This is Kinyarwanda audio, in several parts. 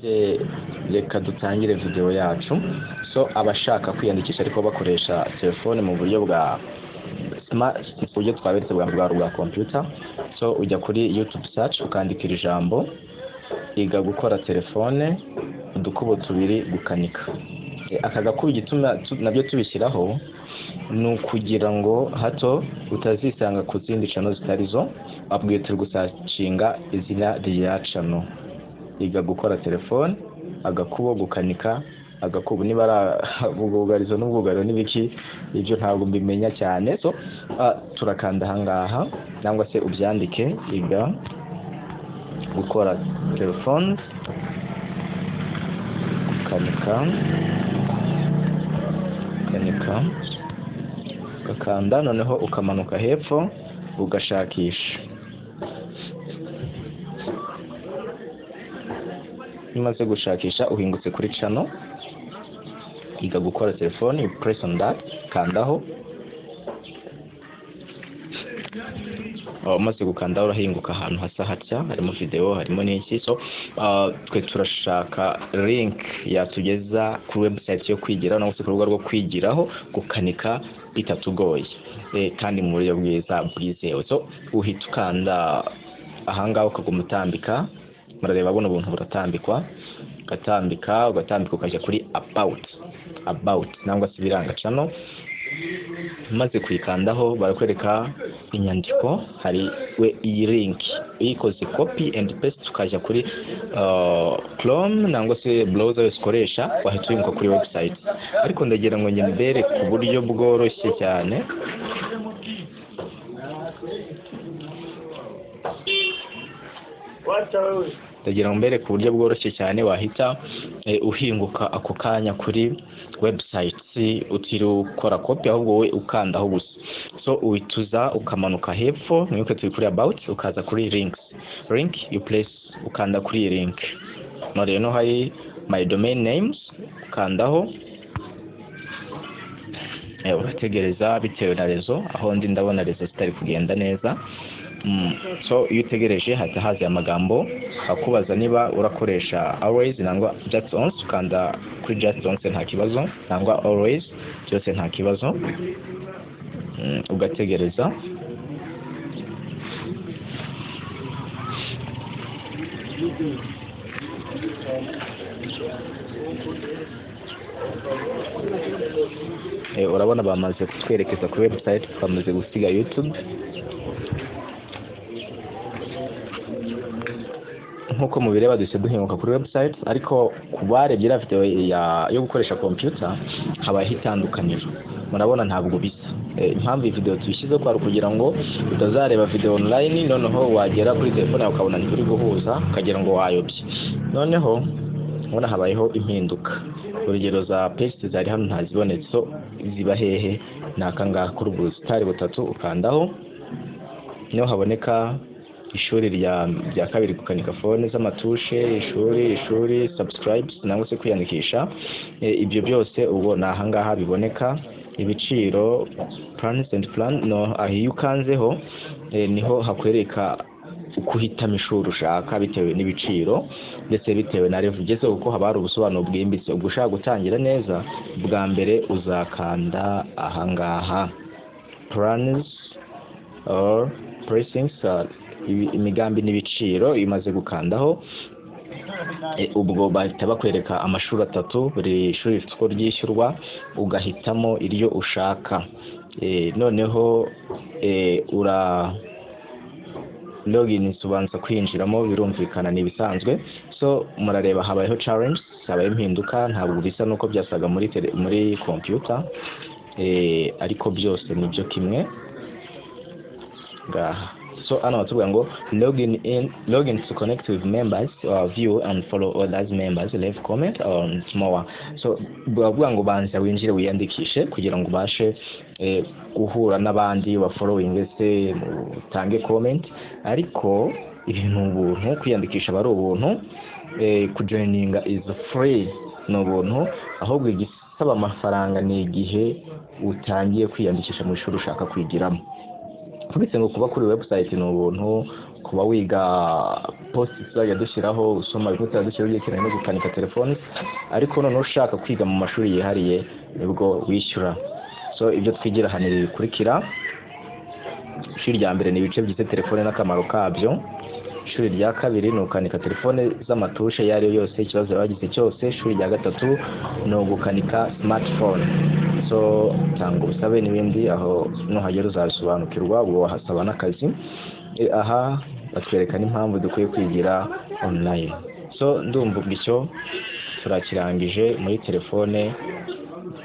Reka dutangire video yacu. So abashaka kwiyandikisha ariko bakoresha telefone mu buryo bwa buryo twaberetse bwa computer. So ujya kuri YouTube search ukandikira ijambo kwiga gukora telefone udukubo tubiri gukanika. Aka gakubo gituma nabyo tubishyiraho ni ukugira ngo hato utazisanga ku zindi channel zitarizo, abwiye turi gusacinga izina rya channel kwiga gukora telefone agakubo gukanika. Agakubo niba ubugarizo n'ubwugaro n'ibiki ibyo ntabwo mbimenya cyane. So turakanda hangaha nangwa se ubyandike kwiga gukora telefone gukanika ukakanda, noneho ukamanuka hepfo ugashakisha. Nimaze gushakisha uhingutse kuri channel kwiga gukora telefone, you press on that, kandaho. Umaze gukandaho urahinguka ahantu hasa hatya, harimo video, harimo n'iki. So twe turashaka link yatugeza ku website yo kwigira no ku rubuga rwo kwigiraho gukanika bitatugoye kandi mu buryo bwiza bwizewe. So uhita ukanda ahangaho ukagumutambika, murareba buno buntu buratambikwa, ugatambika ukajya kuri about nangwa se biranga channel. Maze kuyikandaho barakwereka inyandiko, hari we iyi link uyikoze copy and paste ukajya kuri Chrome nangwa se browser ukoresha, wahita uyinka kuri website. Ariko ndagira ngo mbere ku buryo bworoshye cyane wahita uhinguka ako kanya kuri website utiri ukora copy, ahubwo wowe ukandaho gusa. So uhituza ukamanuka hepfo, niyo turi kuri about, ukaza kuri link you place, ukanda kuri link. Rero hari my domain names, ukandaho. Urategereza bitewe na rezo, aho ndi ndabona rezo zitari kugenda neza. So iyo utegereje hata hazi amagambo akubaza niba urakoresha always nangwa just once, ukanda kuri just once nta kibazo, nangwa always byose nta kibazo. Ugategereza. Urabona bamaze kutwerekeza ku website, bamaze gusiga YouTube. Nkuko mubireba duhise duhinguka kuri website, ariko kubarebye video yo gukoresha computer habaye hitandukaniro. Murabona ntabwo bisa. Impamvu video tuyishyize kwa kugira ngo utazareba video online noneho wagera kuri telefone yawe ukabona ntiri guhuza ukagira ngo wayobye. Noneho ubona habayeho impinduka. Urugero za paste zari hano ntazibonetse, so ziba hehe nakanga kuri ubusitari butatu ukandaho, niho haboneka ishuri rya kabiri gukanika phone z'amatushe, ishuri subscribe nangwa se kwiyandikisha. Ibyo byose ubwo nahangaha biboneka. Ibiciro plans and plan no ahiyo ukanzeho niho hakwereka ukuhitamo ishuri ushaka bitewe n'ibiciro ndetse bitewe na level ugezeho, kuko haba hari ubusobanuro bwimbitse. Ubwo ushaka gutangira neza, bwa mbere uzakanda ahangaha plans or pricing, imigambi n'ibiciro. Imaze gukandaho ubwo bahita bakwereka amashuri atatu, buri shuri rifite uko ryishyurwa, ugahitamo iryo ushaka. Noneho ura login ubanza kwinjiramo, birumvikana n'ibisanzwe. So murareba habayeho challenge, habaye impinduka, ntabwo bisa nuko byasaga muri computer, ariko byose nibyo kimwe ngaha. So ana batubwira ngo login to connect with members or view and follow others members, leave comment on more. So bavuga ngo banza winjire wiyandikishe kugira ngo ubashe guhura n'abandi wa following se utange comment. Ariko ibintu ubuntu kwiyandikisha bari ubuntu, kujoininga is free no buntu, ahubwo igisaba amafaranga ni igihe utangiye kwiyandikisha mu ishuri ushaka kwigiramo. Kubitse ngo kuba kuri website ni ubuntu, kuba wiga post tuzajya dushyiraho usoma ibyo tuzadushyiraho byerekeranye no gukanika telefone, ariko noneho ushaka kwiga mu mashuri yihariye nibwo wishyura. So ibyo twigira hano bikurikira: ishuri rya mbere ni ibice bigize telefone n'akamaro kabyo. Ishuri rya kabiri ni ugukanika telefone z'amatushe iyo ari yo yose, ikibazo bagize cyose. Ishuri rya gatatu ni ugukanika smartphone. So tanga ubusabe n'ibindi, aho nuhagera uzabisobanukirwa, ubwo wahasaba n'akazi. Aha batwereka n'impamvu dukwiye kwigira online. So ndumva icyo turakirangije muri telefone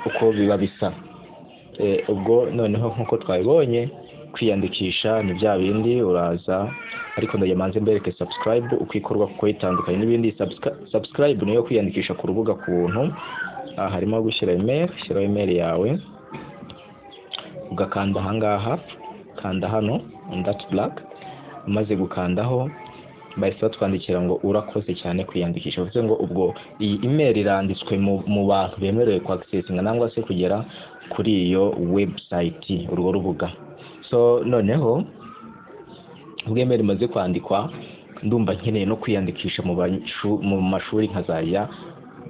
uko biba bisa. Ubwo noneho nk'uko twabibonye, kwiyandikisha ni bya bindi, uraza ariko ndayamanze mbereke subscribe uko ikorwa kuko itandukanye n'ibindi. Subscribe niyo kwiyandikisha ku rubuga ku buntu. Harimo gushyira email, shyira email yawe, ugakanda ahangaha, kanda hano on that black. Umaze gukandaho bahise batwandikira ngo urakoze cyane kwiyandikisha. Bivuze ngo ubwo iyi email iranditswe mu bantu bemerewe ku accessinga nangwa se kugera kuri iyo website, urwo rubuga. So noneho ubwo email imaze kwandikwa, ndumva nkeneye no kwiyandikisha mu mashuri nkazajya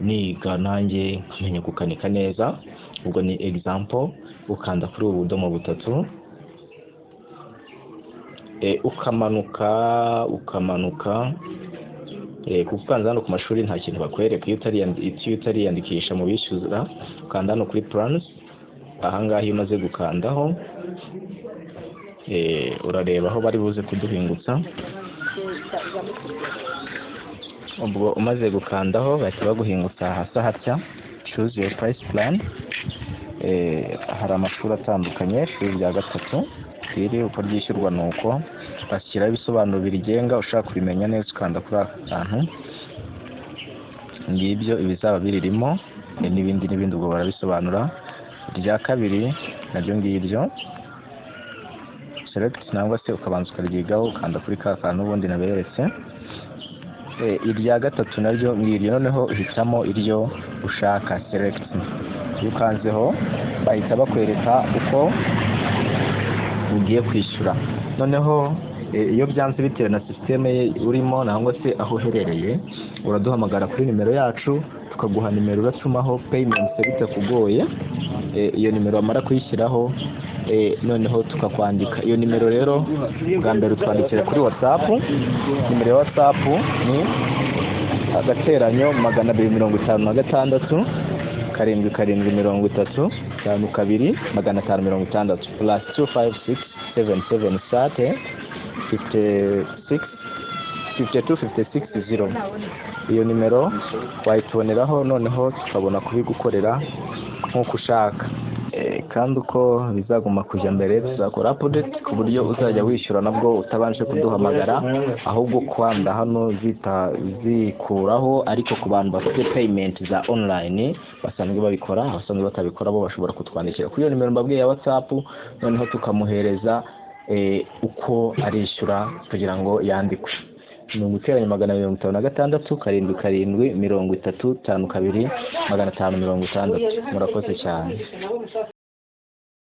niga nanjye nkamenya gukanika neza. Ubwo ni example, ukanda kuri ubu budomo butatu, ukamanuka kuko ukanze hano ku mashuri nta kintu bakwereka iyo utariyandikisha mu bishyura. Ukanda hano kuri plans, ahangaha iyo umaze gukandaho urareba aho bari buze kuduhingutsa. Ubwo umaze gukandaho bahita baguhingutsa hasi hatya choose your price plan. Hari amashuri atandukanye. Ishuri rya gatatu iri uko ryishyurwa nuko bashyiraho ibisobanuro birigenga. Ushaka kubimenya neza ukanda kuri aka kantu, ngibyo ibizaba biririmo n'ibindi ubwo barabisobanura. Irya kabiri naryo ngibyo select nangwa se ukabanza ukaryigaho, ukanda kuri ka kantu ubundi naberetse. Irya gatatu naryo ngiryo, noneho uhitamo iryo ushaka select. Iyo ukanzeho bahita bakwereka uko ugiye kwishyura. Noneho iyo byanze bitewe na systeme urimo nangwa se aho uherereye, uraduhamagara kuri nimero yacu tukaguha nimero uratumaho payment bitakugoye. Iyo nimero wamara kuyishyiraho noneho tukakwandika. Iyo nimero rero bwa mbere utwandikira kuri WhatsApp. Nimero ya WhatsApp ni agateranyo 256 karindwi 32 556 plus 256 777 5256 Iyo nimero wayituboneraho, noneho tukabona kubigukorera nk'uko ushaka. Kandi uko bizaguma kujya mbere, tuzakora update ku buryo uzajya wishyura nabwo utabanje kuduhamagara, ahubwo kwanda hano zikuraho. Ariko ku bantu bafite payment za online basanzwe babikora, abasanzwe batabikora bo bashobora kutwandikira kuri iyo nimero mbabwiye ya WhatsApp, noneho tukamuhereza uko arishyura kugira ngo yandikwe. Ni uguteranya 256 karindwi 32 52 556. Murakoze cyane.